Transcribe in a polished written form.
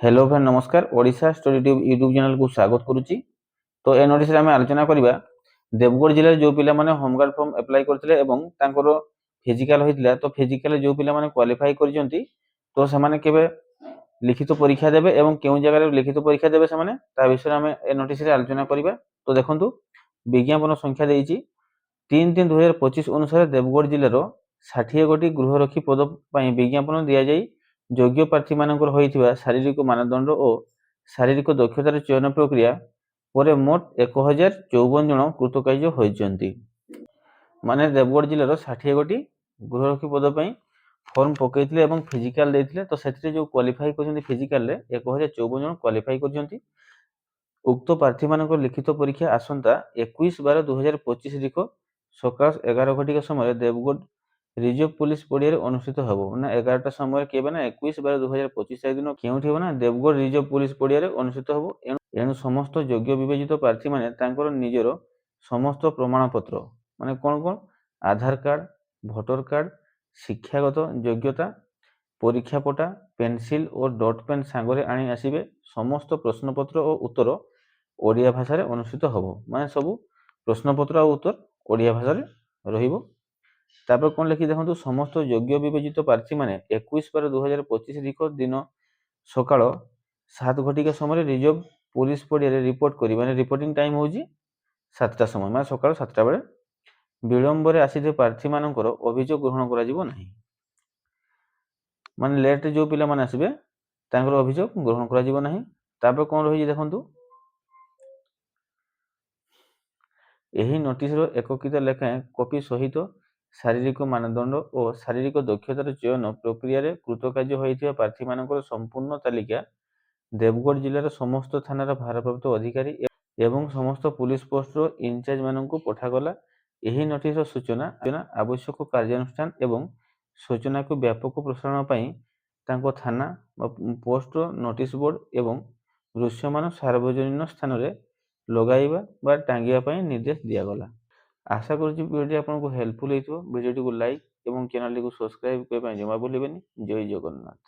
Hello friend नमस्कार Odisha story tube YouTube channel को स्वागत करुच्ची। तो ए नोटिस आम आलोचना करवा देवगढ़ जिले जो पिला माने होमगार्ड फॉर्म अप्लाई करथिले एवं तांकर फिजिकल होइतिला तो फिजिकल जो पिला माने क्वालिफाई करजंती तो समाने केबे लिखित परीक्षा देबे एवं केउ जगह लिखित परीक्षा देबे समाने ता विषय आम ए नोटिस रे आलोचना करवा। तो देखंतु विज्ञापन संख्या देइची 3/3/2025 अनुसार देवगढ़ जिल्लार 60 गोटी गृहरक्षी पद पई विज्ञापन दिया जाई योग्य प्रार्थी मानकर होइथिबा शारीरिक मानदंड और शारीरिक दक्षतार चयन प्रक्रिया पर मोट 1054 जन कृतकार्य होइचंती। माने देवगढ़ जिल्लार 60 गोटी गृहरक्षी पद पई फॉर्म पकईथिले एवं फिजिकल देइथिले तो सेथिरे जो क्वालिफाई करजंती फिजिकल रे 1054 जन क्वालिफाई करजंती। उक्त प्रार्थी मानकर लिखित परीक्षा आसंता 21/12/2025 तारिख सकाळ 11 घटिका समय देवगढ़ रिजर्व पुलिस पड़िया अनुष्ठित हम ना 11टा समय केबे ना 21/12/2025 दिन केउठी हो ना देवगढ़ रिजर्व पुलिस पड़िया अनुष्ठित हम। एणु समस्त योग्य विवेचित प्रार्थी माने तांकर निजर समस्त प्रमाण पत्र माने कोन कोन आधार कार्ड भोटर कार्ड शिक्षागत योग्यता परीक्षा पटा पेंसिल और डट पेन सांगरे आनी आसीबे। समस्त प्रश्नपत्र और उत्तर ओडिया भाषा रे अनुष्ठित हम माने सब प्रश्नपत्र और उत्तर ओडिया भाषा रे रहिबो। तापर कोन लिखि देखंतु समस्त योग्य विवेचित प्रार्थी माने 21/12/2025 तारिख दिन सकाळ 7 घटिका समय रिजर्व पुलिस पड़िया रिपोर्ट करी माने रिपोर्टिंग टाइम होउची 7टा समय माने सकाळ 7टा बेले विलंब रे आसीथे प्रार्थी मानकर अभियोग ग्रहण करा जिवो नाही माने लेट जो पिला माने आसीबे तांकर अभियोग ग्रहण करा जिवो नाही। तापर कोन रही देखंतु एही नोटिस रो एककित लेखा कॉपी सहित शारीरिक मानदंड और शारीरिक दक्षतार चयन प्रक्रिया रे कृतकार्य होइथिबा प्रार्थी मानकर संपूर्ण तालिका देवगढ़ जिल्लार समस्त थानार भारप्राप्त अधिकारी एवं समस्त पुलिस पोस्ट रो इंचार्ज माननकु पठागला। एही नोटिस रो सूचना आवश्यक कार्यानुष्ठान एवं सूचना को व्यापक प्रसारण पई तांको थाना पोस्ट रो नोटिस बोर्ड एवं दृश्यमान सार्वजनिक स्थान रे लगाइबा बा टांगिया पई निर्देश दिया गला। आशा करुच्ची वीडियो आपको हेल्पफुल होइथिबो। वीडियो को लाइक एवं चैनल को सब्सक्राइब करबा जमा भूलिबेनी। जय जगन्नाथ।